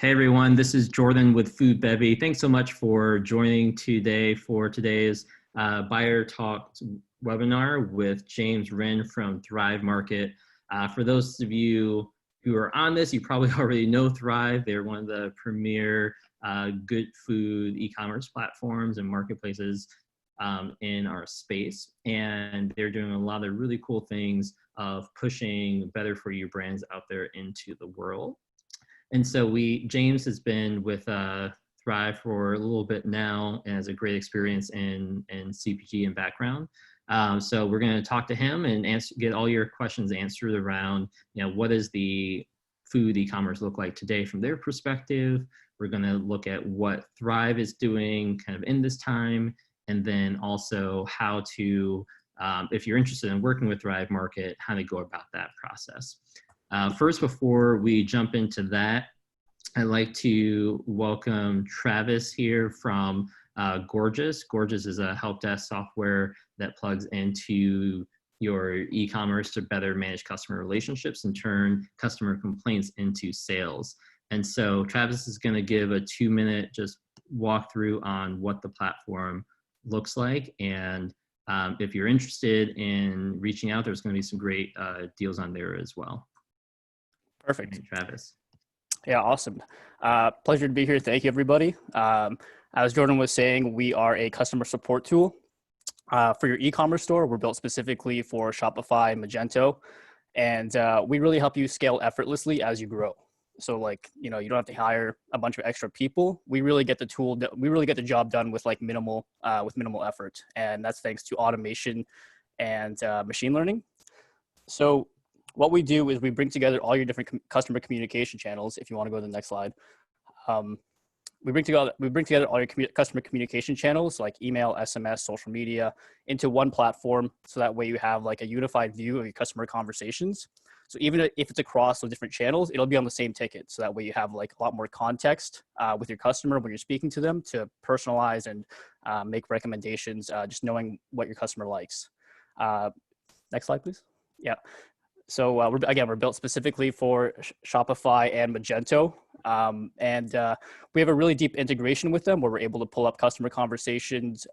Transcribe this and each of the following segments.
Hey everyone, this is Jordan with Foodbevy. Thanks so much for joining today for today's Buyer Talk webinar with James Ren from Thrive Market. For those of you who are on this, you probably already know Thrive. They're one of the premier good food e-commerce platforms and marketplaces in our space. And they're doing a lot of really cool things of pushing better for you brands out there into the world. And so James has been with Thrive for a little bit now and has a great experience in CPG and background. So we're going to talk to him and get all your questions answered around, what does the food e-commerce look like today from their perspective? We're going to look at what Thrive is doing kind of in this time, and then also how to, if you're interested in working with Thrive Market, how to go about that process. First, before we jump into that, I'd like to welcome Travis here from Gorgeous. Gorgeous is a help desk software that plugs into your e-commerce to better manage customer relationships and turn customer complaints into sales. And so Travis is going to give a 2-minute just walkthrough on what the platform looks like. And if you're interested in reaching out, there's going to be some great deals on there as well. Perfect. Travis. Yeah, awesome. Pleasure to be here. Thank you, everybody. As Jordan was saying, we are a customer support tool for your e-commerce store. We're built specifically for Shopify and Magento, and we really help you scale effortlessly as you grow. So you don't have to hire a bunch of extra people. We really get the job done with minimal effort, and that's thanks to automation and machine learning. So what we do is we bring together all your different customer communication channels. If you want to go to the next slide, we bring together all your customer communication channels like email, SMS, social media into one platform. So that way you have a unified view of your customer conversations. So even if it's across those different channels, it'll be on the same ticket. So that way you have a lot more context with your customer when you're speaking to them to personalize and make recommendations, just knowing what your customer likes. Next slide, please. Yeah. So we're built specifically for Shopify and Magento, and we have a really deep integration with them where we're able to pull up customer conversations,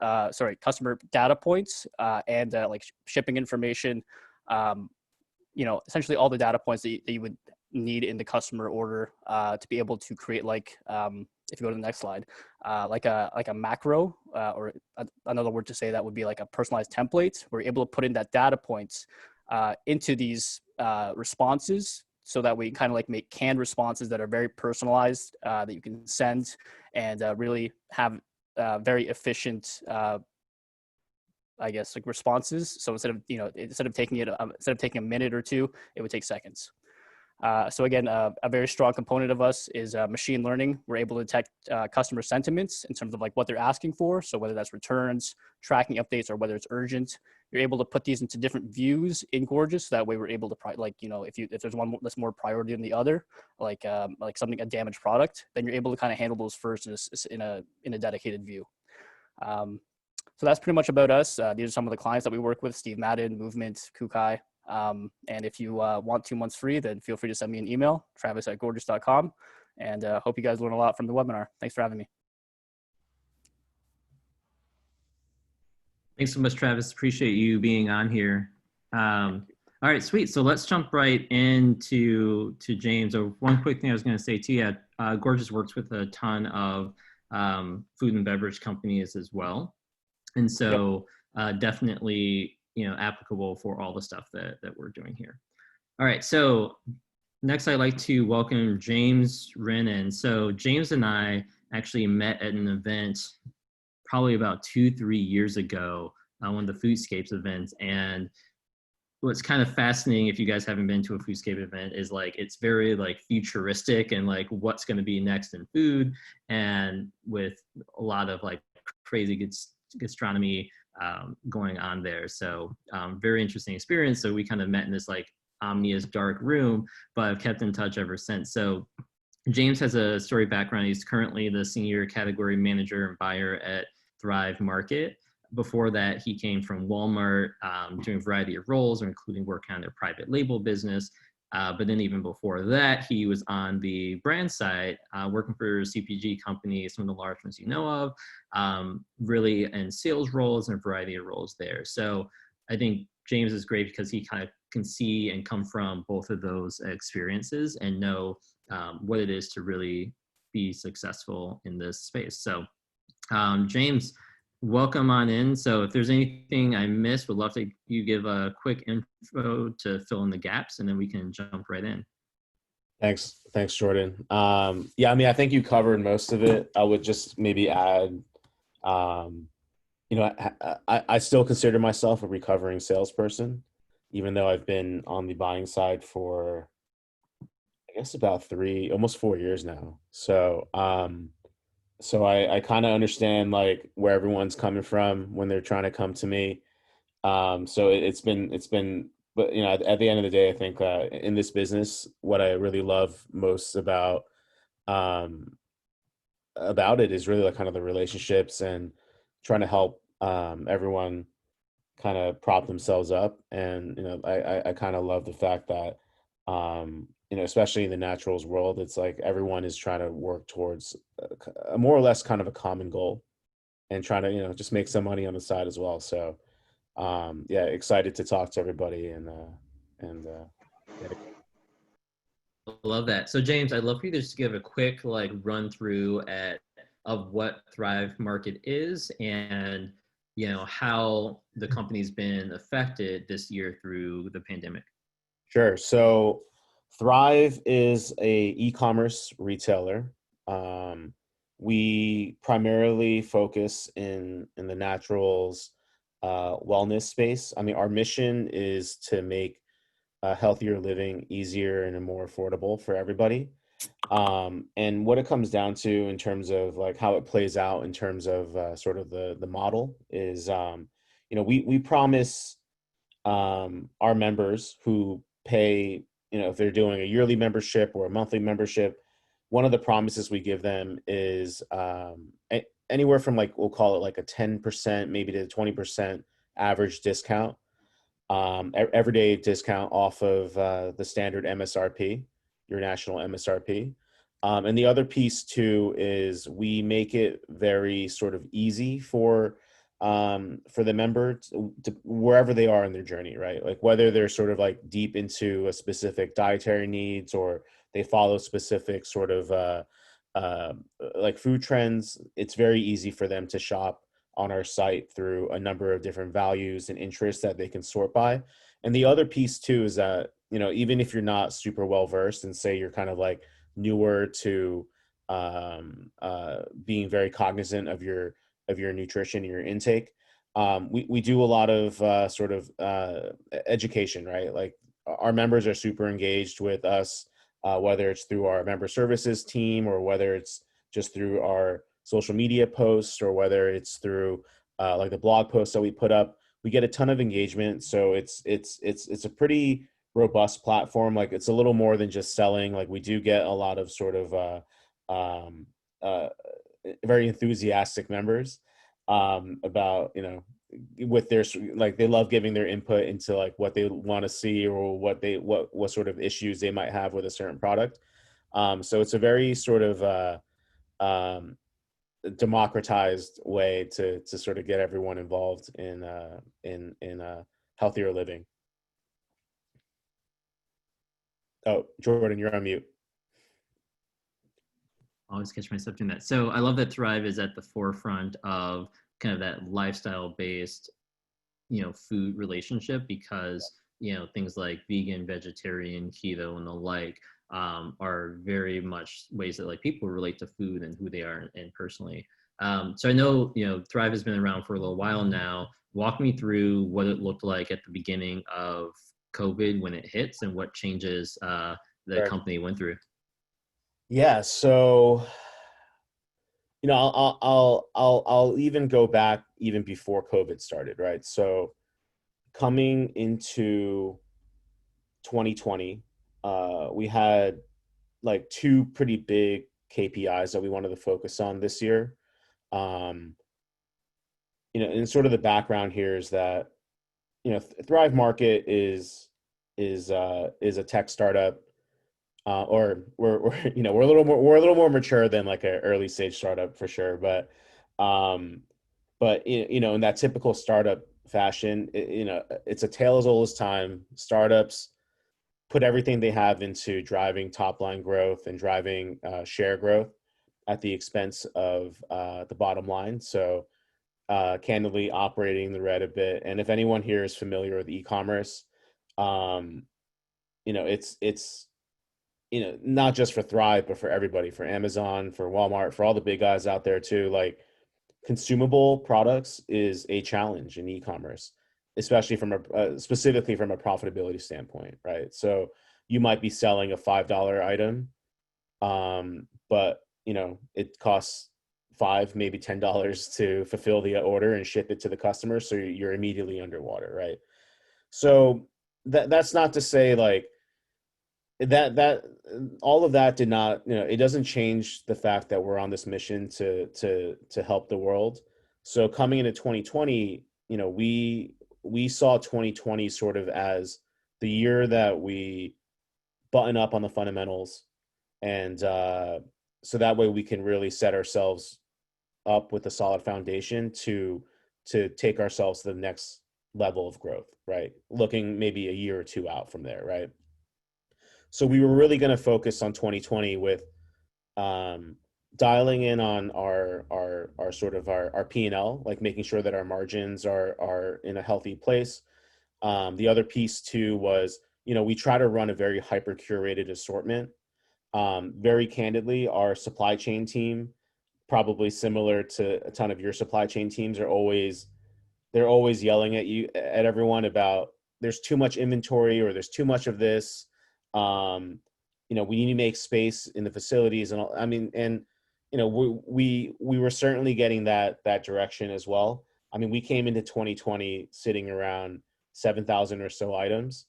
customer data points, and shipping information. Essentially all the data points that you would need in the customer order to be able to create if you go to the next slide, like a macro, or another word to say that would be like a personalized template. We're able to put in that data points into these responses, so that we kind of make canned responses that are very personalized, that you can send and really have very efficient, responses. So instead of taking a minute or two, it would take seconds. So again, a very strong component of us is machine learning. We're able to detect customer sentiments in terms of what they're asking for. So whether that's returns, tracking updates, or whether it's urgent, you're able to put these into different views in Gorgeous. So that way we're able to if there's one that's more priority than the other, like a damaged product, then you're able to kind of handle those first in a dedicated view. So that's pretty much about us. These are some of the clients that we work with: Steve Madden, Movement, Kukai. And if you want 2 months free, then feel free to send me an email, travis@gorgeous.com. And hope you guys learn a lot from the webinar. Thanks for having me. Thanks so much, Travis. Appreciate you being on here. All right, sweet. So let's jump right into James. One quick thing I was going to say to you, Gorgeous works with a ton of food and beverage companies as well. And so definitely, applicable for all the stuff that we're doing here. All right, so next I'd like to welcome James Ren in. So James and I actually met at an event probably about 2-3 years ago, one of the Foodscapes events. And what's kind of fascinating, if you guys haven't been to a Foodscape event, is it's very futuristic and what's going to be next in food, and with a lot of crazy gastronomy going on there. So very interesting experience. So we kind of met in this ominous dark room, but I've kept in touch ever since. So James has a story background. He's currently the senior category manager and buyer at Thrive Market. Before that, he came from Walmart, doing a variety of roles, including working on their private label business. But then even before that, he was on the brand side, working for CPG companies, some of the large ones you know of, really in sales roles and a variety of roles there. So I think James is great because he kind of can see and come from both of those experiences and know what it is to really be successful in this space. So James, welcome on in. So if there's anything I missed, would love to you give a quick info to fill in the gaps, and then we can jump right in. Thanks, Jordan. Yeah, I mean, I think you covered most of it. I would just maybe add, um, I still consider myself a recovering salesperson, even though I've been on the buying side for, I guess, about almost 4 years now. So I kind of understand like where everyone's coming from when they're trying to come to me. So it's been, but at the end of the day, I think in this business, what I really love most um, about it is really like kind of the relationships and trying to help everyone kind of prop themselves up. And I kind of love the fact that especially in the naturals world, it's like everyone is trying to work towards a more or less kind of a common goal and trying to just make some money on the side as well. So yeah, excited to talk to everybody and yeah. I love that. So James, I'd love for you to just give a quick like run through of what Thrive Market is and how the company's been affected this year through the pandemic. Sure. So Thrive is a e-commerce retailer. Um, we primarily focus in the naturals wellness space. I mean, our mission is to make healthier living easier and more affordable for everybody. And what it comes down to in terms of like how it plays out in terms of sort of the model is, we promise our members who pay, if they're doing a yearly membership or a monthly membership, one of the promises we give them is anywhere from like, we'll call it like a 10%, maybe to 20% average discount, everyday discount off of the standard MSRP, your national MSRP. And the other piece too is we make it very sort of easy for the member to wherever they are in their journey, right? Like whether they're sort of like deep into a specific dietary needs or they follow specific sort of like food trends, it's very easy for them to shop on our site through a number of different values and interests that they can sort by. And the other piece too is that, even if you're not super well versed and say you're kind of like newer to being very cognizant of your nutrition and your intake, we do a lot of sort of education, right? Like our members are super engaged with us, whether it's through our member services team or whether it's just through our social media posts or whether it's through like the blog posts that we put up. We get a ton of engagement, so it's a pretty robust platform. Like it's a little more than just selling. Like we do get a lot of sort of um, uh, very enthusiastic members about with their, like they love giving their input into like what they want to see or what sort of issues they might have with a certain product. So it's a very sort of um, democratized way to sort of get everyone involved in healthier living. Oh, Jordan, you're on mute. I always catch myself doing that. So I love that Thrive is at the forefront of kind of that lifestyle based, food relationship because, things like vegan, vegetarian, keto, and the like are very much ways that like people relate to food and who they are and personally. So I know, Thrive has been around for a little while now. Walk me through what it looked like at the beginning of COVID when it hits and what changes the Sure. company went through. Yeah, so I'll even go back even before COVID started, right? So coming into 2020, we had like two pretty big KPIs that we wanted to focus on this year. Um, and sort of the background here is that Thrive Market is is a tech startup, or we're you know we're a little more mature than like an early stage startup for sure, um, but you know, in that typical startup fashion, you know, it's a tale as old as time. Startups put everything they have into driving top line growth and driving share growth at the expense of the bottom line. So candidly operating the red a bit. And if anyone here is familiar with e-commerce, um, you know, it's you know, not just for Thrive, but for everybody, for Amazon, for Walmart, for all the big guys out there too. Like consumable products is a challenge in e-commerce, especially from a specifically from a profitability standpoint, right? So you might be selling a $5 item, but you know it costs five, maybe $10 to fulfill the order and ship it to the customer, so you're immediately underwater, right? So that's not to say like that all of that did not, you know, it doesn't change the fact that we're on this mission to help the world. So coming into 2020, you know, we saw 2020 sort of as the year that we button up on the fundamentals, and so that way we can really set ourselves up with a solid foundation to take ourselves to the next level of growth, right? Looking maybe a year or two out from there, right? So we were really going to focus on 2020 with um, dialing in on our sort of our P&L, like making sure that our margins are in a healthy place. The other piece too was, you know, we try to run a very hyper curated assortment. Very candidly, our supply chain team, probably similar to a ton of your supply chain teams, they're always yelling at everyone about there's too much inventory or there's too much of this. um, you know, we need to make space in the facilities and all, I mean, and you know, we were certainly getting that direction as well. I mean, we came into 2020 sitting around 7,000 or so items,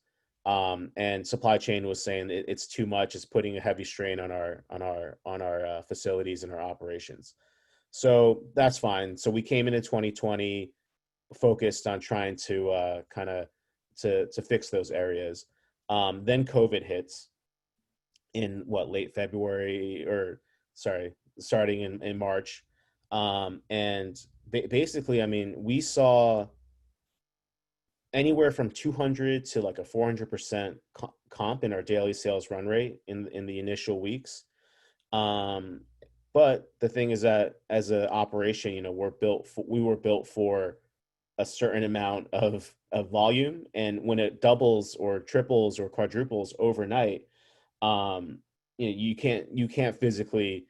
and supply chain was saying it's too much, it's putting a heavy strain on our facilities and our operations. So that's fine. So we came into 2020 focused on trying to kind of to fix those areas. Then COVID hits in what, late February, or sorry, starting in March, and basically, I mean, we saw anywhere from 200 to like a 400% comp in our daily sales run rate in the initial weeks. Um, but the thing is that as an operation, you know, we were built for a certain amount of volume, and when it doubles or triples or quadruples overnight, um, you know, you can't physically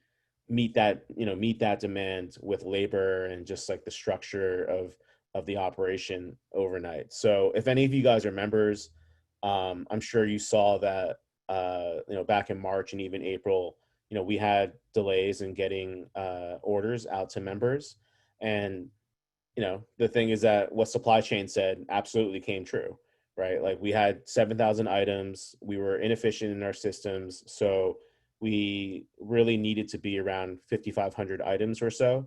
meet that demand with labor and just like the structure of the operation overnight. So if any of you guys are members, I'm sure you saw that you know, back in March and even April, you know, we had delays in getting orders out to members. And you know, the thing is that what supply chain said absolutely came true, right? Like we had 7,000 items, we were inefficient in our systems, so we really needed to be around 5,500 items or so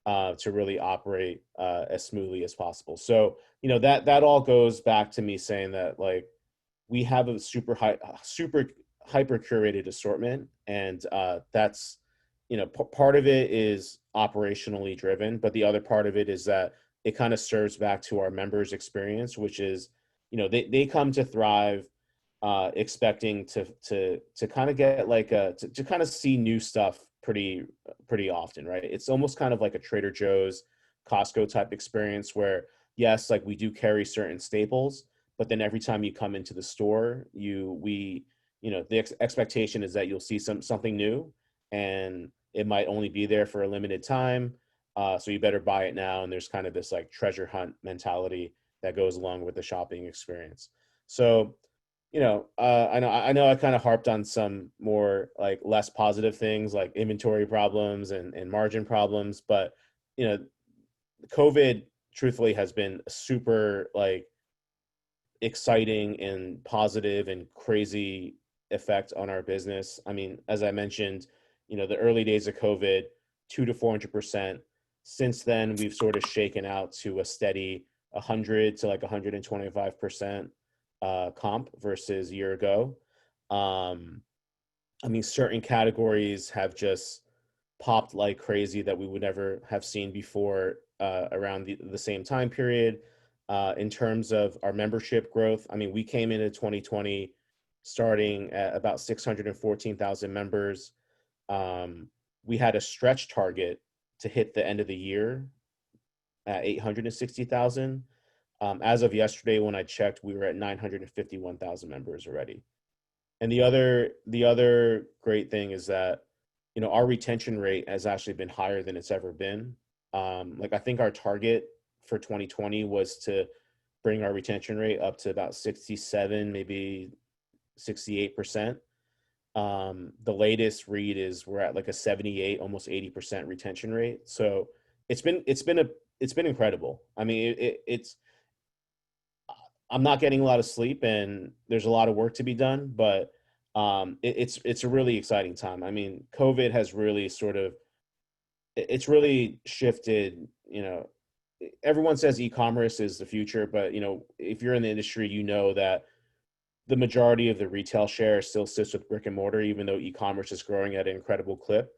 to really operate as smoothly as possible. So, you know, that all goes back to me saying that like we have a super hyper curated assortment, and that's, you know, part of it is operationally driven, but the other part of it is that it kind of serves back to our members experience, which is, you know, they come to Thrive expecting to kind of get like to kind of see new stuff pretty often, right? It's almost kind of like a Trader Joe's, Costco type experience where yes, like we do carry certain staples, but then every time you come into the store, you know, the expectation is that you'll see something new, and it might only be there for a limited time. So you better buy it now. And there's kind of this like treasure hunt mentality that goes along with the shopping experience. So, you know, I know I kind of harped on some more like less positive things like inventory problems and margin problems, but you know, COVID truthfully has been super like exciting and positive and crazy effect on our business. I mean, as I mentioned, you know, the early days of COVID, 200 to 400%. Since then, we've sort of shaken out to a steady 100 to like 125%. comp versus a year ago. I mean, certain categories have just popped like crazy that we would never have seen before around the same time period. In terms of our membership growth, I mean, we came into 2020 starting at about 614,000 members. We had a stretch target to hit the end of the year at 860,000. As of yesterday, when I checked, we were at 951,000 members already. And the other great thing is that, you know, our retention rate has actually been higher than it's ever been. Like I think our target for 2020 was to bring our retention rate up to about 67, maybe 68%. The latest read is we're at like a 78, almost 80% retention rate. So it's been incredible. I mean, it's I'm not getting a lot of sleep and there's a lot of work to be done, but it's a really exciting time. I mean, COVID has really it's really shifted, you know, everyone says e-commerce is the future, but you know, if you're in the industry, you know that the majority of the retail share still sits with brick and mortar, even though e-commerce is growing at an incredible clip.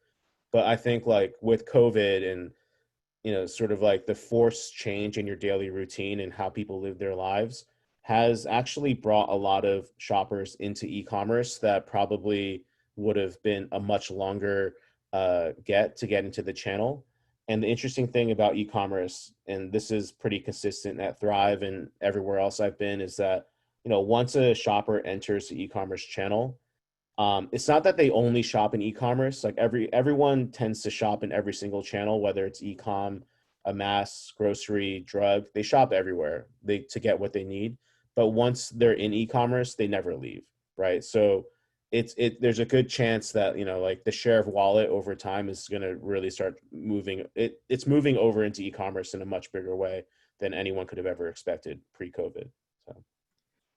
But I think like with COVID and, you know, sort of like the forced change in your daily routine and how people live their lives has actually brought a lot of shoppers into e-commerce that probably would have been a much longer get into the channel. And the interesting thing about e-commerce, and this is pretty consistent at Thrive and everywhere else I've been, is that, you know, once a shopper enters the e-commerce channel, it's not that they only shop in e-commerce. Like everyone tends to shop in every single channel, whether it's e-com, a mass, grocery, drug. They shop everywhere to get what they need. But once they're in e-commerce, they never leave, right? So there's a good chance that, you know, like the share of wallet over time is going to really start moving. It's moving over into e-commerce in a much bigger way than anyone could have ever expected pre-COVID. So.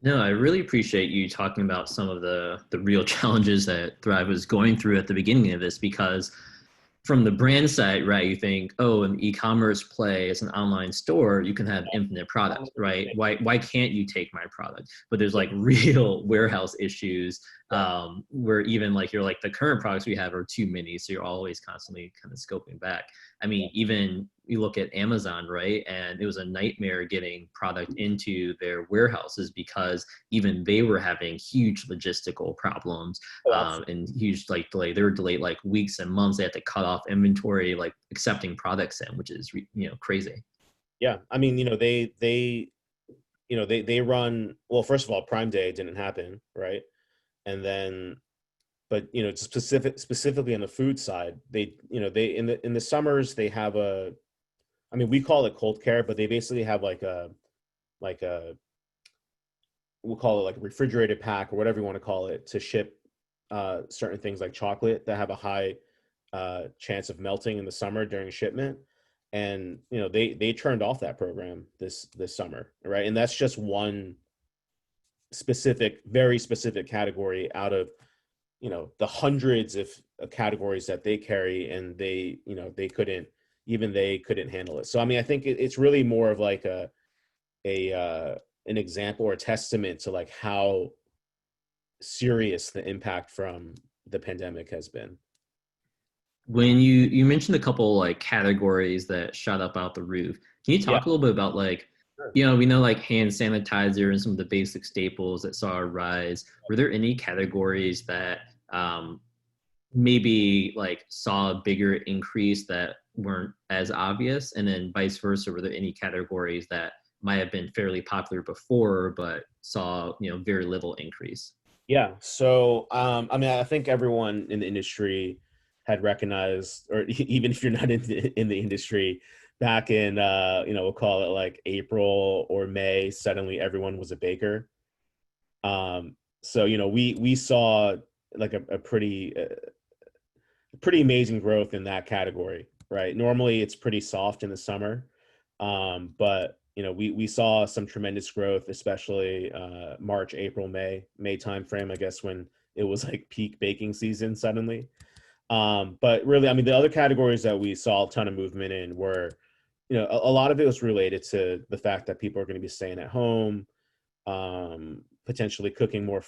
No, I really appreciate you talking about some of the real challenges that Thrive was going through at the beginning of this, because from the brand side, right, you think, oh, an e-commerce play as an online store, you can have infinite product, right? Why can't you take my product? But there's like real warehouse issues where even like you're like the current products we have are too many, so you're always constantly kind of scoping back. I mean, even you look at Amazon, right? And it was a nightmare getting product into their warehouses because even they were having huge logistical problems and huge like delay. They were delayed like weeks and months. They had to cut off inventory, like accepting products in, which is, you know, crazy. Yeah. I mean, you know, they run, well, first of all, Prime Day didn't happen, right? And then, but you know, specifically on the food side, they, you know, they in the summers they have I mean, we call it cold care, but they basically have like a we'll call it like a refrigerated pack or whatever you want to call it to ship certain things like chocolate that have a high chance of melting in the summer during shipment. And you know, they turned off that program this summer, right? And that's just one very specific category out of, you know, the hundreds of categories that they carry, and they, you know, they couldn't handle it. So I mean, I think it's really more of like an example or a testament to like how serious the impact from the pandemic has been. When you mentioned a couple like categories that shot up out the roof, can you talk a little bit about like, you know, we know like hand sanitizer and some of the basic staples that saw a rise. Were there any categories that maybe like saw a bigger increase that weren't as obvious? And then vice versa, were there any categories that might have been fairly popular before but saw, you know, very little increase? Yeah. So, I mean, I think everyone in the industry had recognized, or even if you're not in the industry, back in, you know, we'll call it like April or May, suddenly everyone was a baker. So, you know, we saw like a pretty amazing growth in that category, right? Normally it's pretty soft in the summer. But you know, we saw some tremendous growth, especially March, April, May timeframe, I guess, when it was like peak baking season suddenly. But really, I mean, the other categories that we saw a ton of movement in were, you know, a lot of it was related to the fact that people are going to be staying at home. potentially cooking more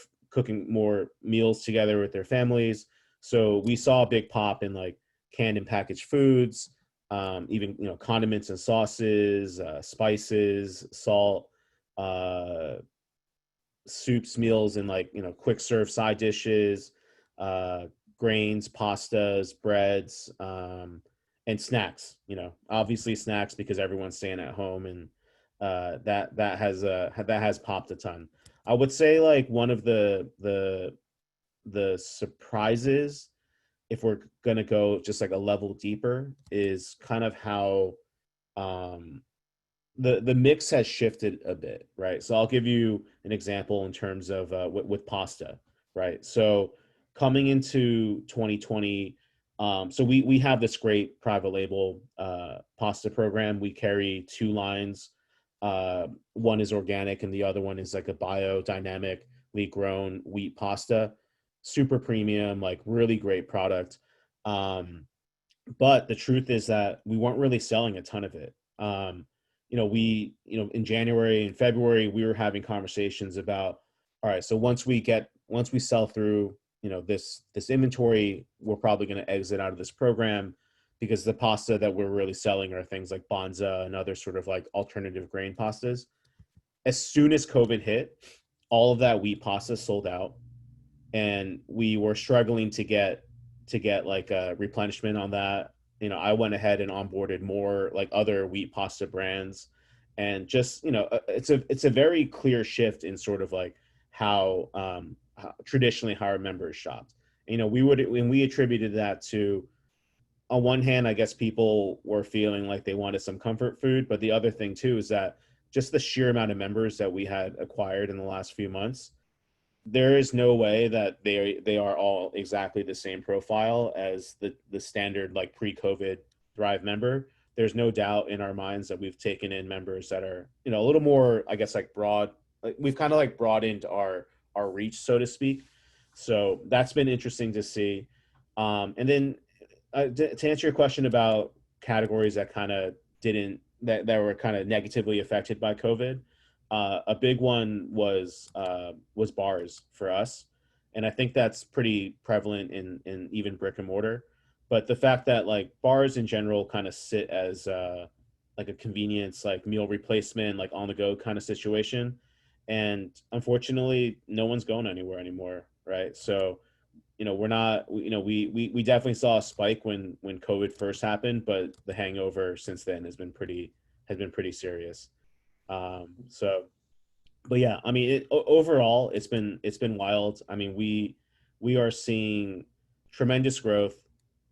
meals together with their families. So we saw a big pop in like canned and packaged foods, even condiments and sauces, spices, salt, uh, soups, meals, and like quick serve side dishes, uh, grains, pastas, breads, and snacks. Obviously snacks because everyone's staying at home, and that has popped a ton. I would say like one of the surprises, if we're gonna go just like a level deeper, is kind of how um, the mix has shifted a bit, right? So I'll give you an example in terms of with pasta, right? So coming into 2020, so we have this great private label pasta program. We carry two lines. One is organic, and the other one is like a biodynamically grown wheat pasta, super premium, like really great product. But the truth is that we weren't really selling a ton of it. In January and February, we were having conversations about, all right, so once we sell through, this inventory, we're probably going to exit out of this program, because the pasta that we're really selling are things like Banza and other sort of like alternative grain pastas. As soon as COVID hit, all of that wheat pasta sold out, and we were struggling to get like a replenishment on that. I went ahead and onboarded more like other wheat pasta brands, and just it's a very clear shift in sort of like how traditionally how our members shopped. We attributed that to, on one hand, I guess people were feeling like they wanted some comfort food, but the other thing too is that just the sheer amount of members that we had acquired in the last few months, there is no way that they are all exactly the same profile as the standard like pre-COVID Thrive member. There's no doubt in our minds that we've taken in members that are a little more, I guess, like broad. Like we've kind of like broadened our reach, so to speak. So that's been interesting to see. And then to answer your question about categories that kind of didn't that were kind of negatively affected by COVID, a big one was bars for us, and I think that's pretty prevalent in even brick and mortar. But the fact that like bars in general kind of sit as like a convenience, like meal replacement, like on the go kind of situation, and unfortunately, no one's going anywhere anymore, right? So we're not, we definitely saw a spike when COVID first happened, but the hangover since then has been pretty serious. So, but yeah, I mean, overall, it's been wild. I mean, we are seeing tremendous growth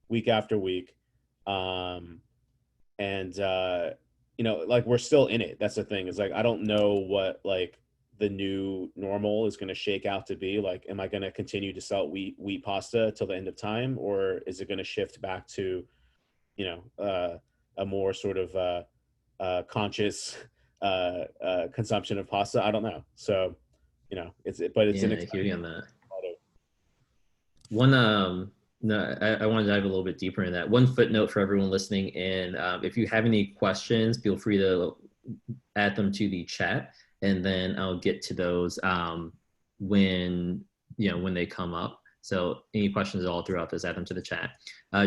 week after week, um, and like we're still in it. That's the thing. Is like I don't know what like the new normal is going to shake out to be. Like, am I going to continue to sell wheat pasta till the end of time, or is it going to shift back to a more sort of conscious consumption of pasta? I don't know. So, but it's an Yeah, I hear you exciting on that. product. One, no, I want to dive a little bit deeper in that. One footnote for everyone listening in: if you have any questions, feel free to add them to the chat, and then I'll get to those when when they come up. So any questions all throughout this, add them to the chat.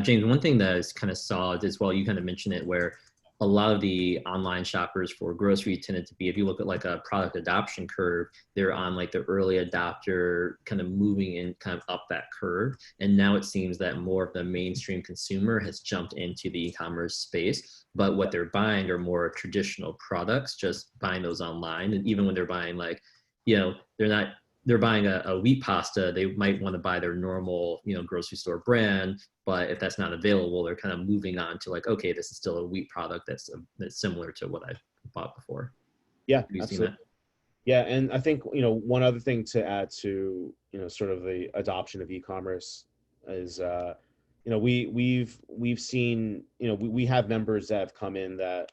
James, one thing that is kind of solid as well, you kind of mentioned it, where a lot of the online shoppers for grocery tended to be, if you look at like a product adoption curve, they're on like the early adopter, kind of moving in kind of up that curve. And now it seems that more of the mainstream consumer has jumped into the e-commerce space, but what they're buying are more traditional products, just buying those online. And even when they're buying like, they're buying a wheat pasta, they might want to buy their normal, grocery store brand. But if that's not available, they're kind of moving on to like, okay, this is still a wheat product that's similar to what I've bought before. Yeah, Have you seen absolutely. that? Yeah, and I think one other thing to add to sort of the adoption of e-commerce is we've seen we have members that have come in that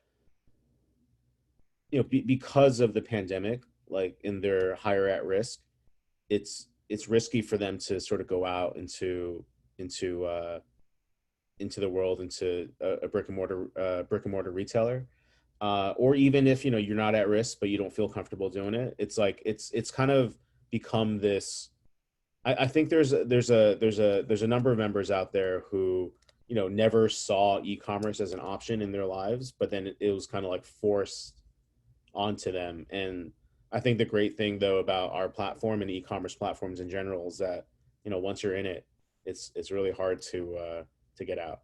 because of the pandemic, like, and they're higher at risk. It's risky for them to sort of go out into the world, into a brick and mortar retailer. or even if you're not at risk but you don't feel comfortable doing it, it's like it's kind of become this. I think there's a number of members out there who never saw e-commerce as an option in their lives, but then it was kind of like forced onto them. And I think the great thing though about our platform and e-commerce platforms in general is that once you're in it, it's really hard to get out.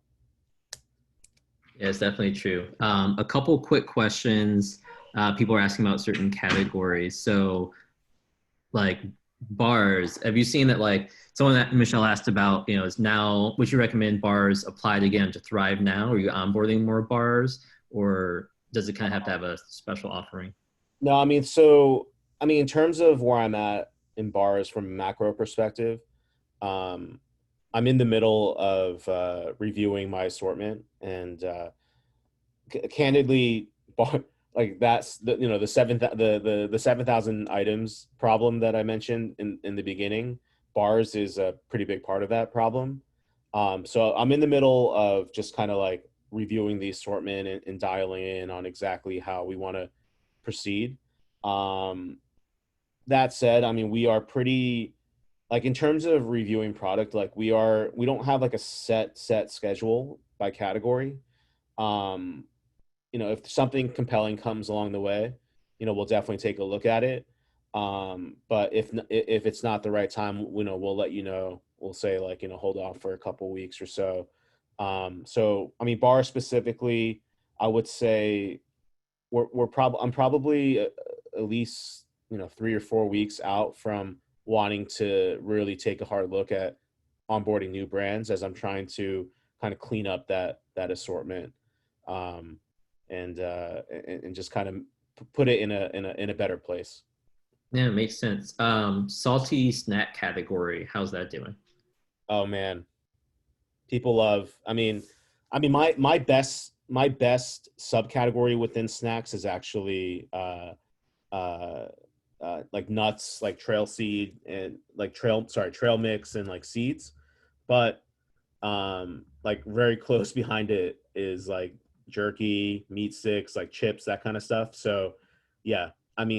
Yeah, it's definitely true. A couple quick questions. People are asking about certain categories. So, like bars, have you seen that? Like someone that Michelle asked about, is now, would you recommend bars applied again to Thrive now? Are you onboarding more bars, or does it kind of have to have a special offering? No, in terms of where I'm at in bars from a macro perspective, um, I'm in the middle of reviewing my assortment, and candidly, like that's the 7,000 items problem that I mentioned in the beginning. Bars is a pretty big part of that problem. So I'm in the middle of just kind of like reviewing the assortment and dialing in on exactly how we want to proceed. Um, that said, we are pretty, like, in terms of reviewing product, like we don't have like a set schedule by category. Um, if something compelling comes along the way, we'll definitely take a look at it. But if it's not the right time, we'll let you know. We'll say like, hold off for a couple weeks or so. Bar specifically, I would say I'm probably at least 3 or 4 weeks out from wanting to really take a hard look at onboarding new brands, as I'm trying to kind of clean up that assortment, um, and just kind of put it in a better place. Yeah, it makes sense. Salty snack category, how's that doing? Oh man, people love. My best subcategory within snacks is actually uh, like nuts, like trail seed and like trail mix and like seeds. But like very close behind it is like jerky, meat sticks, like chips, that kind of stuff. So yeah,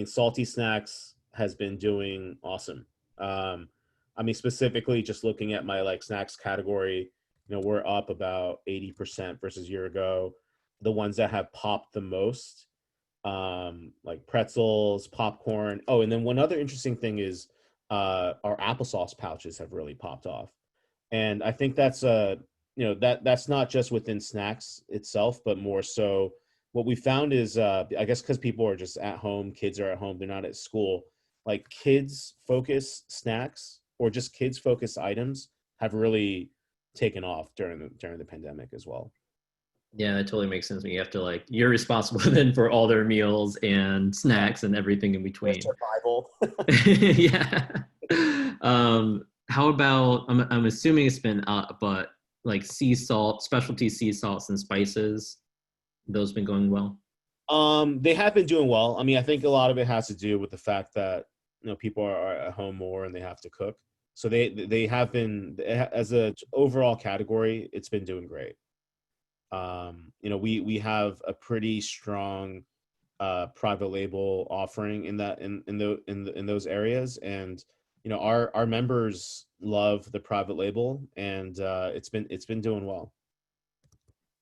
salty snacks has been doing awesome. Um, specifically just looking at my like snacks category, we're up about 80% versus a year ago. The ones that have popped the most, like pretzels, popcorn. Oh, and then one other interesting thing is our applesauce pouches have really popped off. And I think that's that's not just within snacks itself, but more so what we found is I guess because people are just at home, kids are at home, they're not at school. Like kids focus snacks or just kids focus items have really taken off during the pandemic as well. Yeah, that totally makes sense. When you have to like, you're responsible then for all their meals and snacks and everything in Their between. survival. Yeah. How about, I'm assuming it's been up, but like sea salt, specialty sea salts and spices, those been going well? They have been doing well. I think a lot of it has to do with the fact that people are at home more and they have to cook. So they have been, as a overall category, it's been doing great. We have a pretty strong private label offering in that in those areas, and our members love the private label, and it's been doing well.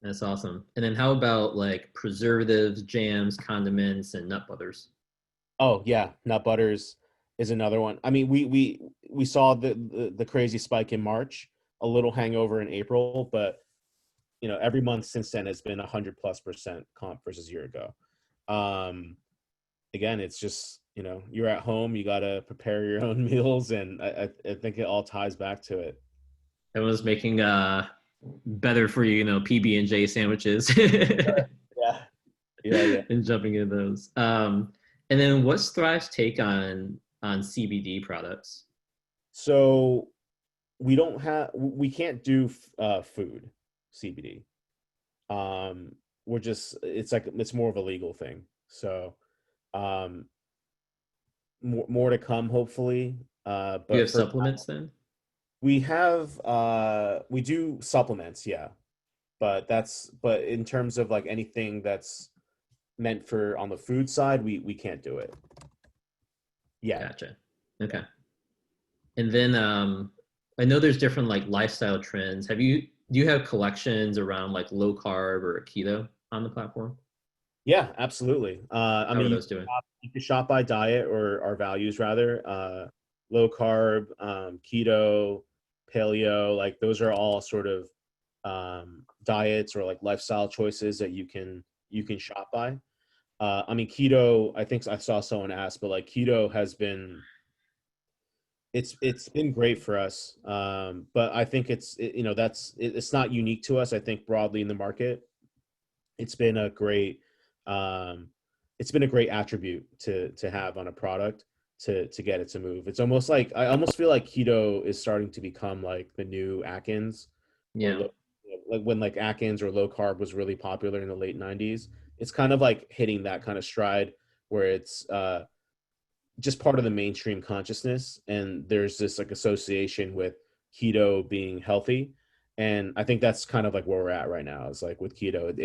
That's awesome. And then how about like preservatives, jams, condiments, and nut butters? Oh yeah, nut butters is another one. We saw the crazy spike in March, a little hangover in April, but every month since then has been 100+% comp versus a year ago. Um, Again, it's just you're at home, you gotta prepare your own meals, and I think it all ties back to it. Everyone's making better for you, PB&J sandwiches. Yeah, yeah. And jumping into those. And then what's Thrive's take on CBD products? So we can't do food CBD. We're just it's more of a legal thing. So um, more to come, hopefully. Do you But have supplements then? we do supplements, yeah. But in terms of like anything that's meant for on the food side, we can't do it yet. Gotcha. Okay. And then I know there's different like lifestyle trends. Do you have collections around like low carb or keto on the platform? Yeah, absolutely. I How are mean, those doing? you can shop by diet or our values rather. Low carb, keto, paleo, like those are all sort of diets or like lifestyle choices that you can shop by. I mean, keto. I think I saw someone ask, but like keto has been it's been great for us. But I think it's not unique to us. I think broadly in the market, it's been a great um, it's been a great attribute to have on a product to get it to move. It's almost like I almost feel like keto is starting to become like the new Atkins or Yeah. like when like Atkins or low carb was really popular in the late 90s. It's kind of like hitting that kind of stride where it's just part of the mainstream consciousness, and there's this like association with keto being healthy. And I think that's kind of like where we're at right now. Is like with keto,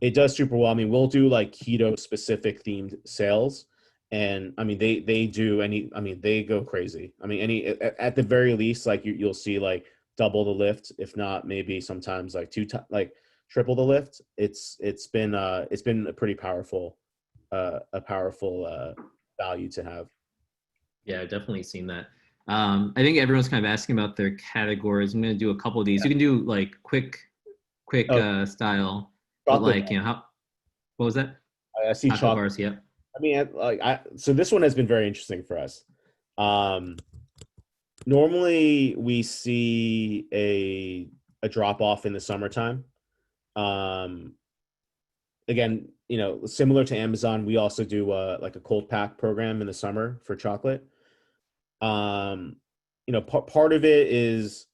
it does super well. I mean, we'll do like keto specific themed sales, and I mean they do any, I mean they go crazy. I mean any at the very least, like you'll see like double the lift, if not maybe sometimes like like triple the lift. It's been a pretty powerful a powerful value to have. Yeah, I've definitely seen that. I think everyone's kind of asking about their categories. I'm going to do a couple of these. You can do like quick Oh, style, but chocolate. like, what was that? I see Chocolate chocolate. bars. Yep. I mean, so this one has been very interesting for us. Um, Normally we see a drop off in the summertime. Um, Again, similar to Amazon, we also do like a cold pack program in the summer for chocolate. Um, part of it is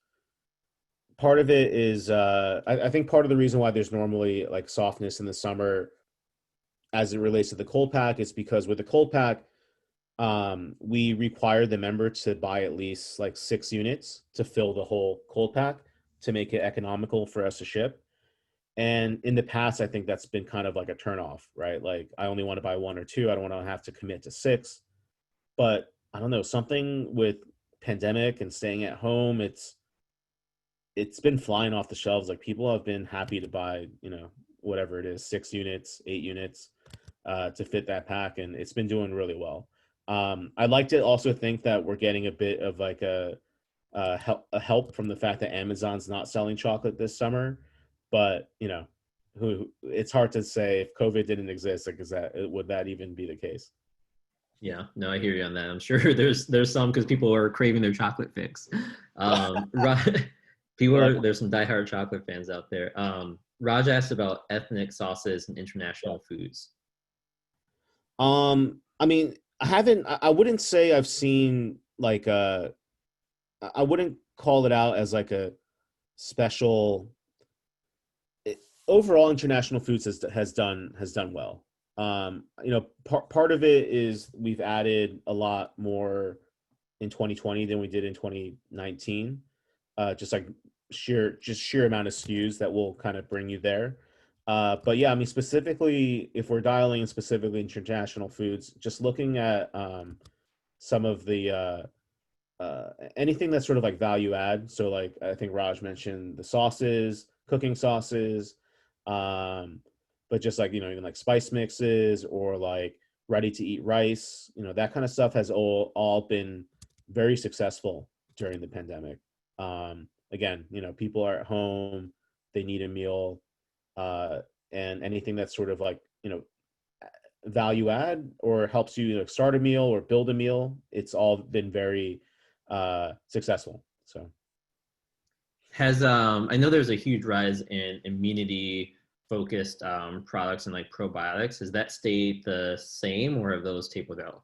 I think part of the reason why there's normally like softness in the summer as it relates to the cold pack is because with the cold pack, we require the member to buy at least like 6 units to fill the whole cold pack to make it economical for us to ship. And in the past, I think that's been kind of like a turnoff, right? Like I only want to buy one or two. I don't want to have to commit to six. But I don't know, something with pandemic and staying at home, it's been flying off the shelves. Like people have been happy to buy, whatever it is, 6 units, 8 units, to fit that pack, and it's been doing really well. I'd like to also think that we're getting a bit of like a help from the fact that Amazon's not selling chocolate this summer, but it's hard to say if COVID didn't exist. Like, would that even be the case? Yeah, no, I hear you on that. I'm sure there's some because people are craving their chocolate fix. Right, Yeah. there's some diehard chocolate fans out there. Raj asked about ethnic sauces and international foods. I mean, I wouldn't say I've seen like I wouldn't call it out as like a special. Overall, international foods has done well. Part of it is we've added a lot more in 2020 than we did in 2019. Just like sheer amount of SKUs that will kind of bring you there. But yeah, I mean, specifically, if we're dialing in specifically international foods, just looking at some of the anything that's sort of like value add. So like I think Raj mentioned the sauces, cooking sauces, um, but just like even like spice mixes or like ready to eat rice, that kind of stuff has all been very successful during the pandemic. Again, people are at home, they need a meal, uh, and anything that's sort of like value add or helps you, start a meal or build a meal, it's all been very successful. So Has I know there's a huge rise in immunity focused products and like probiotics. Has that stayed the same or have those tapered out?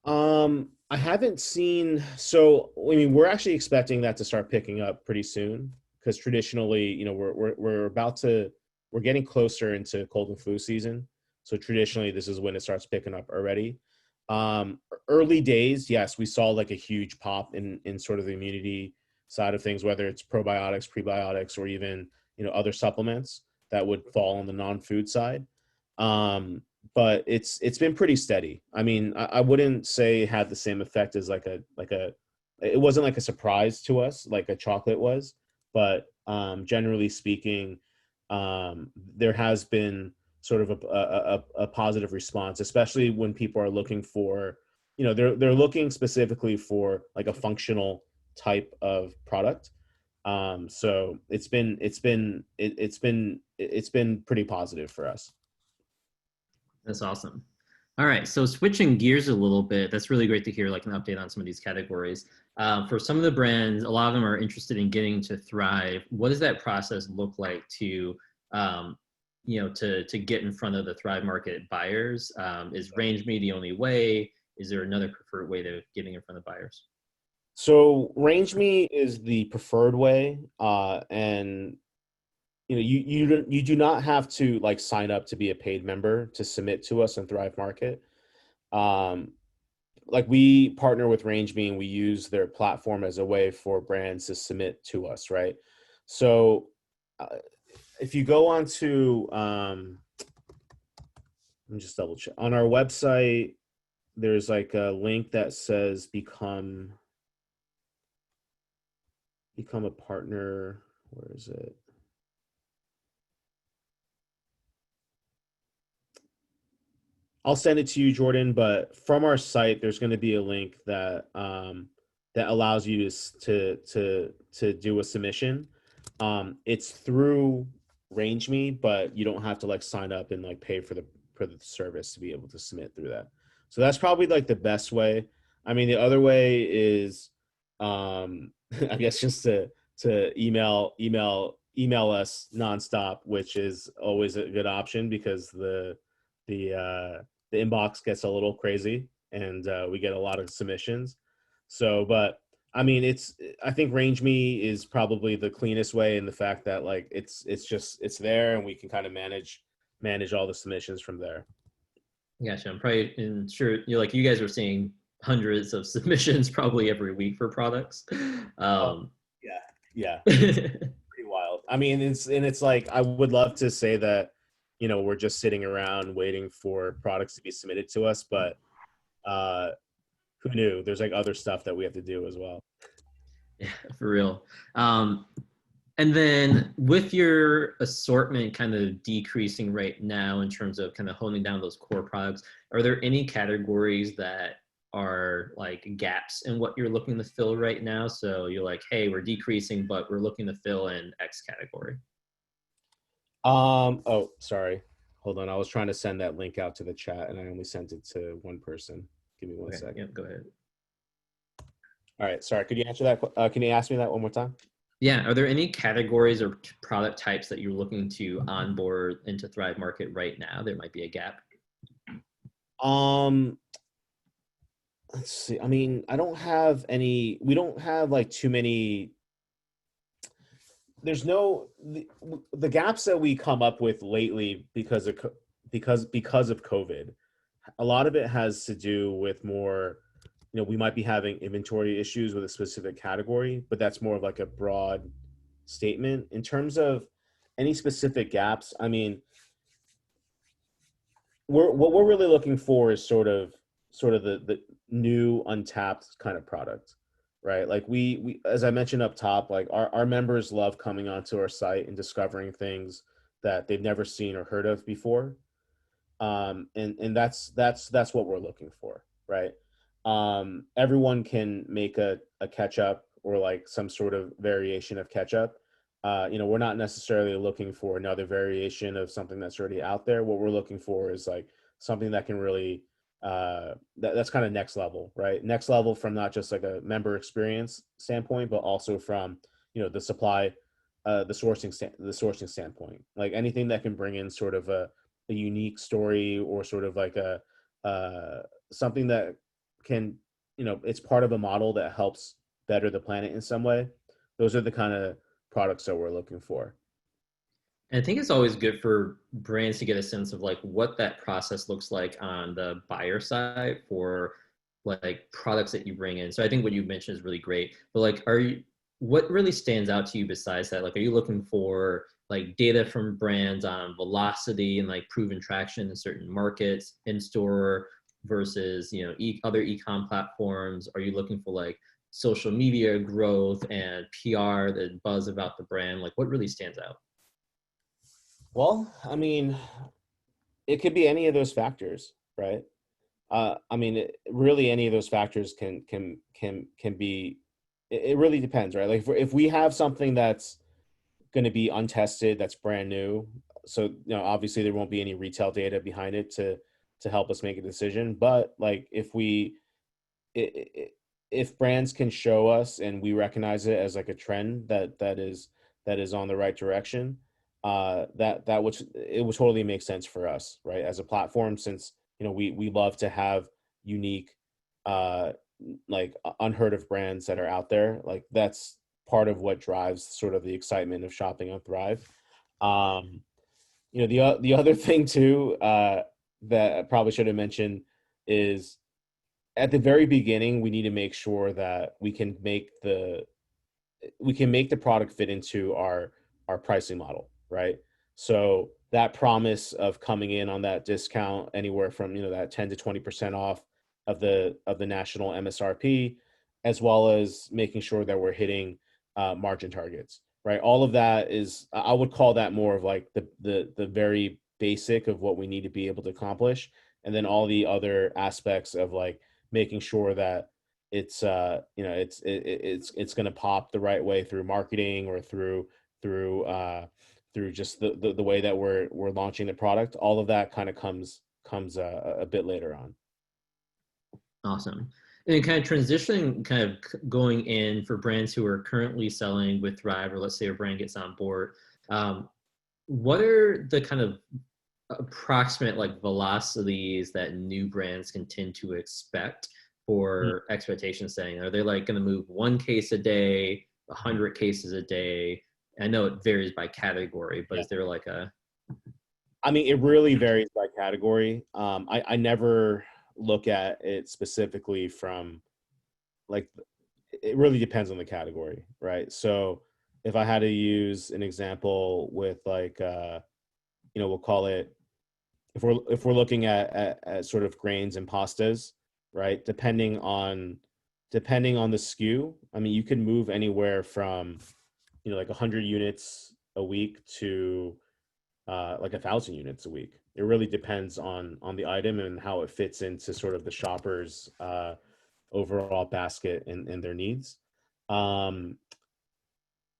I haven't seen, so I mean we're actually expecting that to start picking up pretty soon because traditionally, we're getting closer into cold and flu season. So traditionally this is when it starts picking up already. Early days, yes, we saw like a huge pop in sort of the immunity side of things, whether it's probiotics, prebiotics, or even other supplements that would fall on the non-food side. But it's been pretty steady. I mean, I wouldn't say it had the same effect as it wasn't like a surprise to us like a chocolate was, but generally speaking, there has been sort of a positive response, especially when people are looking for, they're looking specifically for like a functional type of product. So it's been pretty positive for us. That's awesome. All right, so switching gears a little bit, that's really great to hear like an update on some of these categories. For some of the brands, a lot of them are interested in getting to Thrive. What does that process look like to, to get in front of the Thrive Market buyers? Is Range Me the only way? Is there another preferred way to getting in front of buyers? So Range Me is the preferred way, and you do not have to like sign up to be a paid member to submit to us in Thrive Market. Like we partner with Range Me and we use their platform as a way for brands to submit to us, right? So if you go on to let me just double check on our website, there's like a link that says become a partner. Where is it? I'll send it to you, Jordan. But from our site, there's going to be a link that that allows you to do a submission. It's through RangeMe, but you don't have to like sign up and like pay for the service to be able to submit through that. So that's probably like the best way. I mean, the other way is, I guess, just to email us nonstop, which is always a good option because the inbox gets a little crazy and we get a lot of submissions. So, but I mean, I think Range Me is probably the cleanest way in the fact that like it's there and we can kind of manage all the submissions from there. Gotcha. I'm probably sure you guys are seeing hundreds of submissions probably every week for products. Yeah, it's pretty wild. I mean, it's like I would love to say that we're just sitting around waiting for products to be submitted to us, but who knew? There's like other stuff that we have to do as well. Yeah, for real. And then with your assortment kind of decreasing right now in terms of kind of honing down those core products, are there any categories that are like gaps in what you're looking to fill right now? So you're like, hey, we're decreasing, but we're looking to fill in X category. Oh, sorry. Hold on. I was trying to send that link out to the chat and I only sent it to one person. Give me one second. Yep, go ahead. All right. Sorry. Could you answer that? Can you ask me that one more time? Yeah. Are there any categories or product types that you're looking to onboard into Thrive Market right now? There might be a gap. Let's see. I mean, I don't have any. We don't have like too many. There's the gaps that we come up with lately because of COVID. A lot of it has to do with more. We might be having inventory issues with a specific category, but that's more of like a broad statement. In terms of any specific gaps, I mean, what we're really looking for is sort of the new untapped kind of product, right? Like we as I mentioned up top, like our members love coming onto our site and discovering things that they've never seen or heard of before. And that's what we're looking for, right? Everyone can make a ketchup or like some sort of variation of ketchup. We're not necessarily looking for another variation of something that's already out there. What we're looking for is like something that can really that's kind of next level, right? Next level from not just like a member experience standpoint, but also from the supply, the sourcing standpoint. Like anything that can bring in sort of a unique story or sort of like a something that can it's part of a model that helps better the planet in some way. Those are the kind of products that we're looking for. And I think it's always good for brands to get a sense of like what that process looks like on the buyer side for like products that you bring in. So I think what you mentioned is really great. But like, what really stands out to you besides that? Like, are you looking for like data from brands on velocity and like proven traction in certain markets in store versus, you know, other e-com platforms? Are you looking for like social media growth and PR, the buzz about the brand? Like what really stands out? Well, I mean, it could be any of those factors, right? I mean, really, any of those factors can be. It really depends, right? Like if we have something that's going to be untested, that's brand new, so you know, obviously there won't be any retail data behind it to help us make a decision. But like if brands can show us and we recognize it as like a trend that is on the right direction, it would totally make sense for us, right, as a platform, since you know we love to have unique, uh like unheard of brands that are out there. Like that's part of what drives sort of the excitement of shopping on Thrive. um you know, the other thing too, that I probably should have mentioned is at the very beginning we need to make sure that we can make the product fit into our pricing model, right? So that promise of coming in on that discount anywhere from, you know, that 10 to 20% off of the national MSRP, as well as making sure that we're hitting margin targets, right? All of that is, I would call that more of like the very basic of what we need to be able to accomplish, and then all the other aspects of like making sure that it's you know it's going to pop the right way through marketing or through just the way that we're launching the product. All of that kind of comes a bit later on. Awesome. And kind of transitioning, kind of going in for brands who are currently selling with Thrive, or let's say a brand gets on board, what are the kind of approximate like velocities that new brands can tend to expect for expectation setting? Are they like going to move one case a day, 100 cases a day? I know it varies by category, but is there like I mean, it really varies by category. I never look at it specifically from like, it really depends on the category, right? So if I had to use an example with like, you know, we'll call it, if we're looking at sort of grains and pastas, right? Depending on the SKU, I mean, you can move anywhere from, you know, like 100 units a week to like 1,000 units a week. It really depends on the item and how it fits into sort of the shopper's overall basket and their needs. Um,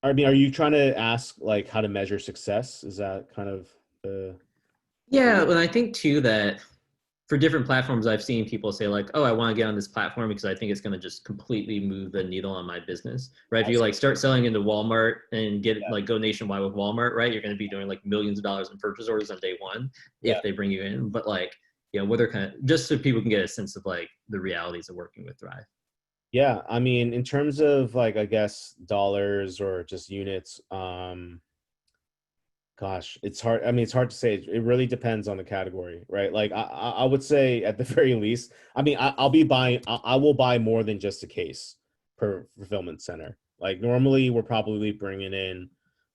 I mean, are you trying to ask like how to measure success? Is that kind of the yeah, and I think too that for different platforms, I've seen people say like, "Oh, I want to get on this platform because I think it's going to just completely move the needle on my business." Right? If you like start selling into Walmart and get like go nationwide with Walmart, right? You're going to be doing like millions of dollars in purchase orders on day one if they bring you in. But like, you know, what are kind of just so people can get a sense of like the realities of working with Thrive. Yeah, I mean, in terms of like, I guess dollars or just units, gosh, it's hard. I mean, it's hard to say. It really depends on the category, right? Like, I would say at the very least, I mean, I'll be buying, I will buy more than just a case per fulfillment center. Like, normally we're probably bringing in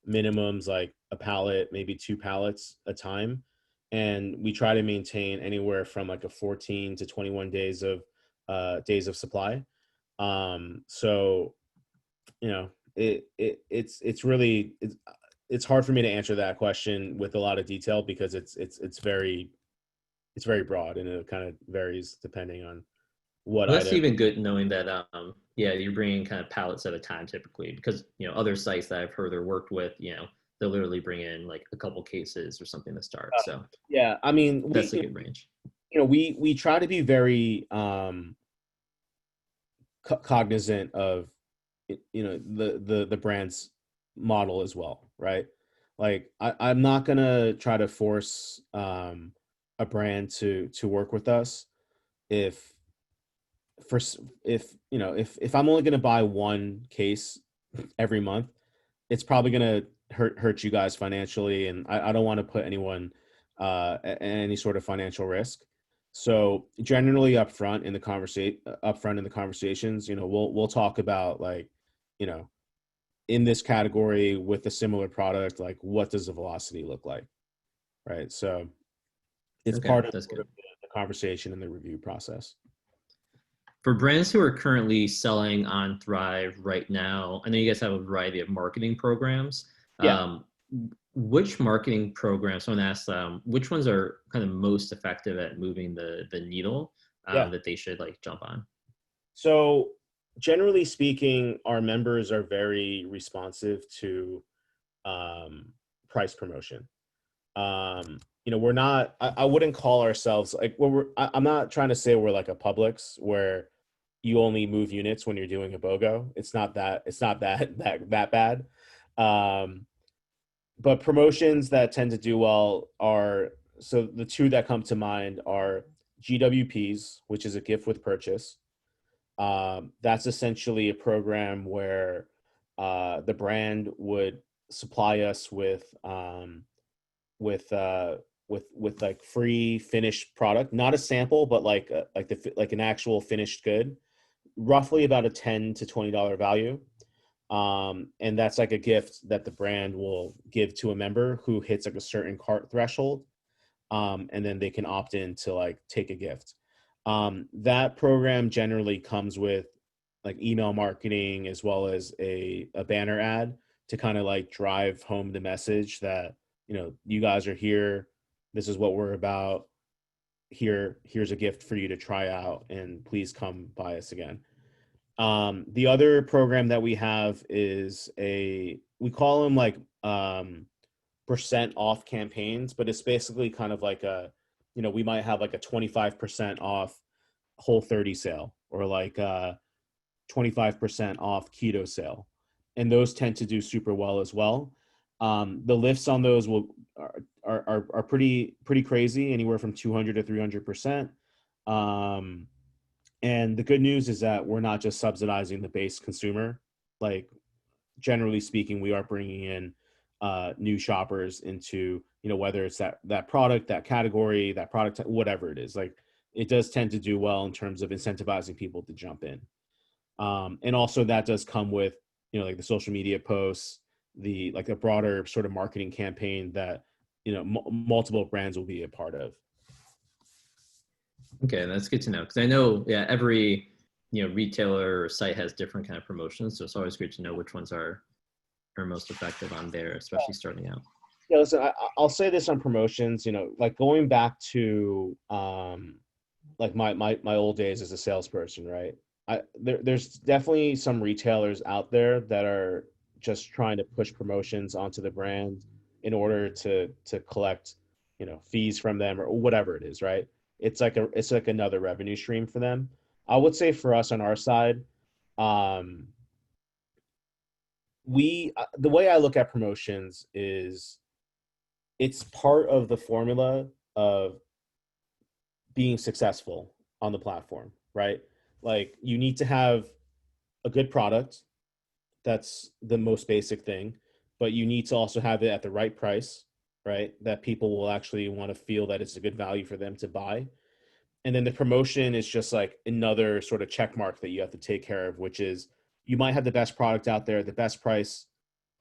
minimums like a pallet, maybe two pallets a time. And we try to maintain anywhere from like a 14 to 21 days of supply. So, you know, it's really, it's hard for me to answer that question with a lot of detail because it's very broad and it kind of varies depending on what Well, that's item. even good knowing that, yeah, you're bringing kind of pallets at a time typically because, you know, other sites that I've heard or worked with, you know, they'll literally bring in like a couple cases or something to start. So Yeah, I mean, that's a good range. we try to be very cognizant of you know the brand's model as well, right? Like I'm not gonna try to force a brand to work with us if for if you know if I'm only gonna buy one case every month, it's probably gonna hurt you guys financially, and I don't want to put anyone at any sort of financial risk. So generally upfront in the conversations, you know, we'll talk about like, you know, in this category with a similar product, like what does the velocity look like, right? So it's Okay, part of that's sort good. of the conversation and the review process. For brands who are currently selling on Thrive right now, I know you guys have a variety of marketing programs. Yeah. Which marketing programs, someone asked, which ones are kind of most effective at moving the needle Yeah. that they should like jump on? So generally speaking, our members are very responsive to price promotion. We're not, I wouldn't call ourselves like, I'm not trying to say we're like a Publix where you only move units when you're doing a BOGO. It's not that, that bad. But promotions that tend to do well are, so the two that come to mind are GWPs, which is a gift with purchase. That's essentially a program where the brand would supply us with like free finished product, not a sample, but like like an actual finished good, roughly about a $10 to $20 value. And that's like a gift that the brand will give to a member who hits like a certain cart threshold. And then they can opt in to like take a gift. That program generally comes with like email marketing as well as a banner ad to kind of like drive home the message that, you guys are here. This is what we're about. Here's a gift for you to try out, and please come buy us again. The other program that we have is we call them like percent off campaigns, but it's basically kind of like we might have like a 25% off Whole30 sale, or like 25% off keto sale. And those tend to do super well as well. The lifts on those are pretty crazy, anywhere from 200 to 300%. And the good news is that we're not just subsidizing the base consumer. Like, generally speaking, we are bringing in new shoppers into, whether it's that product, that category, that product, whatever it is. Like, it does tend to do well in terms of incentivizing people to jump in. And also that does come with, like the social media posts, like a broader sort of marketing campaign that, multiple brands will be a part of. Okay, that's good to know, because I know, yeah, every retailer or site has different kind of promotions, so it's always good to know which ones are most effective on there, especially starting out. Yeah, listen, I'll say this on promotions, like going back to like my old days as a salesperson, right? There's definitely some retailers out there that are just trying to push promotions onto the brand in order to collect, fees from them or whatever it is, right? It's like another revenue stream for them. I would say for us on our side, the way I look at promotions is it's part of the formula of being successful on the platform, right? Like, you need to have a good product. That's the most basic thing, but you need to also have it at the right price, right? That people will actually want to feel that it's a good value for them to buy. And then the promotion is just like another sort of check mark that you have to take care of, which is you might have the best product out there, the best price,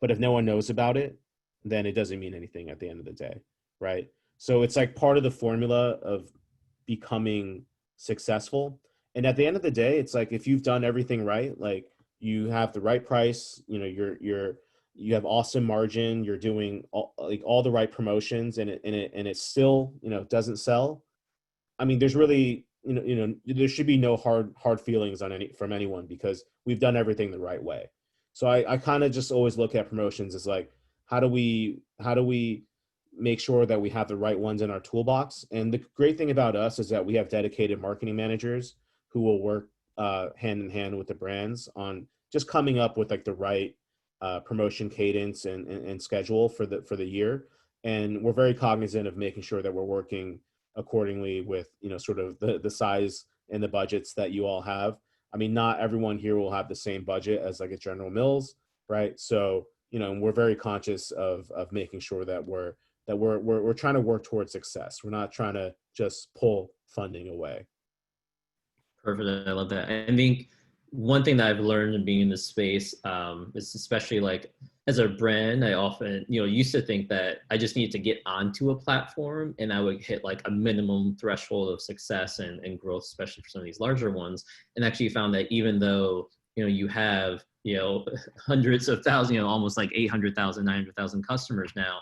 but if no one knows about it, then it doesn't mean anything at the end of the day, right? So it's like part of the formula of becoming successful. And at the end of the day, it's like, if you've done everything right, like you have the right price, you have awesome margin, you're doing all the right promotions, and it still, doesn't sell. I mean, there's really, there should be no hard feelings from anyone, because we've done everything the right way. So I kind of just always look at promotions as like, how do we make sure that we have the right ones in our toolbox? And the great thing about us is that we have dedicated marketing managers who will work hand in hand with the brands on just coming up with like the right promotion cadence and schedule for the year. And we're very cognizant of making sure that we're working accordingly with, sort of the size and the budgets that you all have. I mean, not everyone here will have the same budget as like a General Mills, right? So, and we're very conscious of making sure that we're trying to work towards success. We're not trying to just pull funding away. Perfect. I love that. I think one thing that I've learned in being in this space is especially like as a brand, I often, used to think that I just needed to get onto a platform and I would hit like a minimum threshold of success and growth, especially for some of these larger ones. And actually found that even though, you have, hundreds of thousands, almost like 800,000, 900,000 customers now,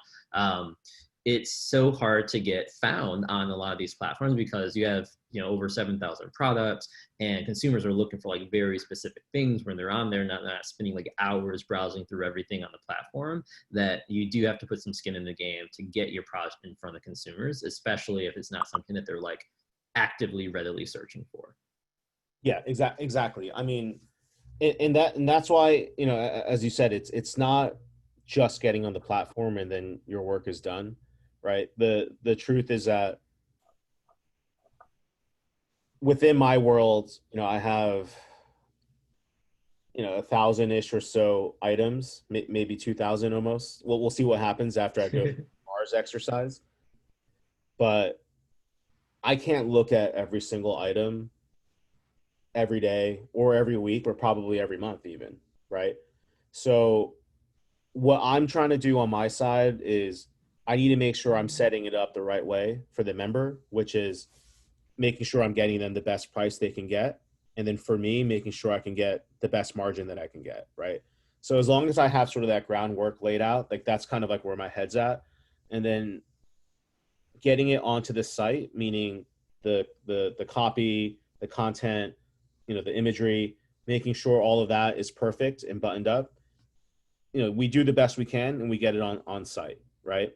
it's so hard to get found on a lot of these platforms because you have, over 7,000 products and consumers are looking for like very specific things when they're on there, not spending like hours browsing through everything on the platform, that you do have to put some skin in the game to get your product in front of consumers, especially if it's not something that they're like actively readily searching for. Yeah, exactly. I mean, and that's why, as you said, it's not just getting on the platform and then your work is done, right? The truth is that within my world, I have 1,000-ish or so items, maybe 2,000 almost. We'll see what happens after I go through the Mars exercise. But I can't look at every single item every day or every week or probably every month even, right? So what I'm trying to do on my side is I need to make sure I'm setting it up the right way for the member, which is making sure I'm getting them the best price they can get. And then for me, making sure I can get the best margin that I can get, right? So as long as I have sort of that groundwork laid out, like that's kind of like where my head's at. And then getting it onto the site, meaning the copy, the content, the imagery, making sure all of that is perfect and buttoned up. We do the best we can and we get it on site, right?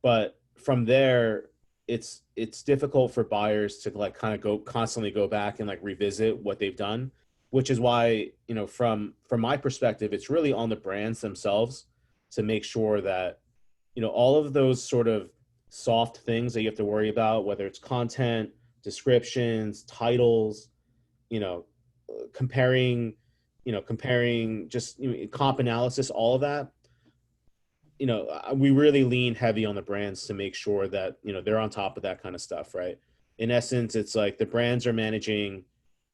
But from there, it's difficult for buyers to like kind of constantly go back and like revisit what they've done, which is why, from my perspective, it's really on the brands themselves to make sure that, all of those sort of soft things that you have to worry about, whether it's content, descriptions, titles, you know, comparing just comp analysis, all of that, we really lean heavy on the brands to make sure that, they're on top of that kind of stuff, right? In essence, it's like the brands are managing,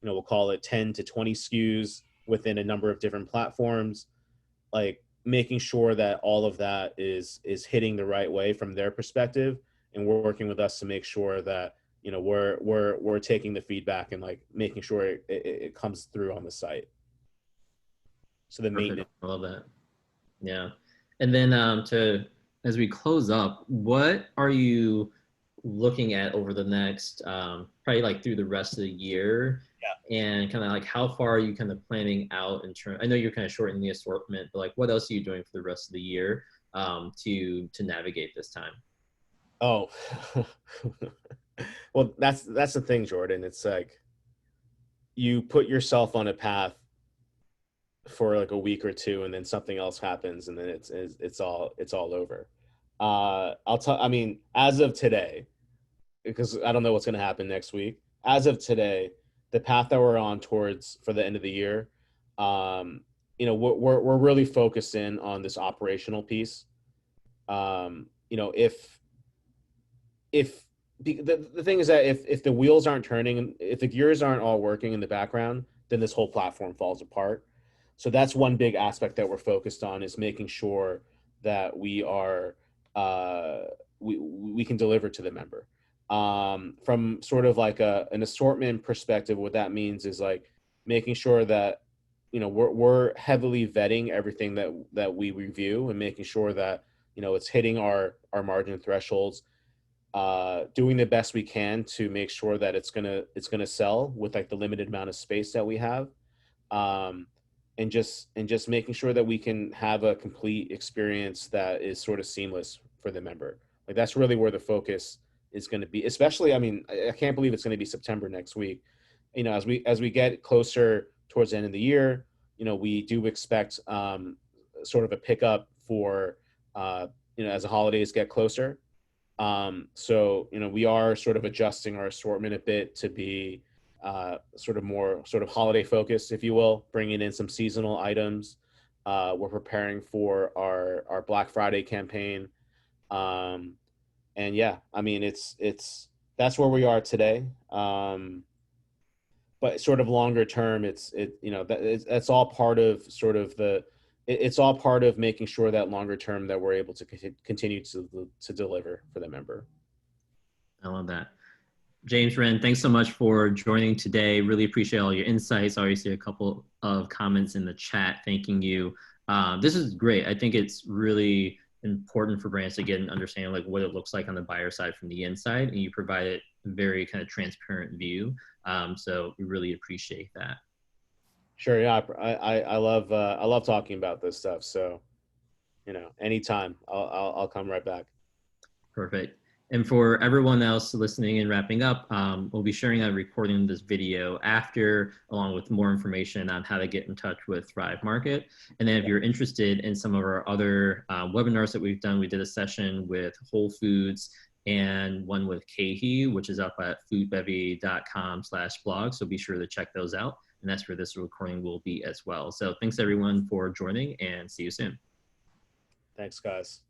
we'll call it 10 to 20 SKUs within a number of different platforms, like making sure that all of that is hitting the right way from their perspective. And we're working with us to make sure that, we're taking the feedback and like making sure it comes through on the site. So the Perfect. maintenance. I love that. Yeah. And then to as we close up, what are you looking at over the next probably like through the rest of the year? Yeah. And kind of like how far are you kind of planning out in terms? I know you're kind of shortening the assortment, but like what else are you doing for the rest of the year to navigate this time? Oh, well, that's the thing, Jordan. It's like you put yourself on a path for like a week or two, and then something else happens, and then it's all over. I mean, as of today, because I don't know what's going to happen next week. As of today, the path that we're on towards for the end of the year, we're really focused in on this operational piece. If the thing is that if the wheels aren't turning, if the gears aren't all working in the background, then this whole platform falls apart. So that's one big aspect that we're focused on, is making sure that we are we can deliver to the member. From sort of like an assortment perspective, what that means is like making sure that we're heavily vetting everything that we review and making sure that it's hitting our margin thresholds, doing the best we can to make sure that it's gonna sell with like the limited amount of space that we have, um, and just making sure that we can have a complete experience that is sort of seamless for the member. Like that's really where the focus is going to be. Especially, I mean, I can't believe it's going to be September next week. As we get closer towards the end of the year, we do expect sort of a pickup for as the holidays get closer. So, we are sort of adjusting our assortment a bit to be sort of more sort of holiday focused, if you will, bringing in some seasonal items. We're preparing for our Black Friday campaign. Um, and yeah, I mean, it's that's where we are today. but sort of longer term, that's all part of sort of it's all part of making sure that longer term that we're able to continue to deliver for the member. I love that. James Ren, thanks so much for joining today. Really appreciate all your insights. Obviously, a couple of comments in the chat thanking you. This is great. I think it's really important for brands to get an understanding like what it looks like on the buyer side from the inside, and you provide a very kind of transparent view. So we really appreciate that. Sure. Yeah. I love talking about this stuff. So, anytime I'll come right back. Perfect. And for everyone else listening and wrapping up, we'll be sharing a recording of this video after, along with more information on how to get in touch with Thrive Market. And then if you're interested in some of our other webinars that we've done, we did a session with Whole Foods and one with KeHE, which is up at foodbevy.com/blog. So be sure to check those out. And that's where this recording will be as well. So thanks everyone for joining, and see you soon. Thanks, guys.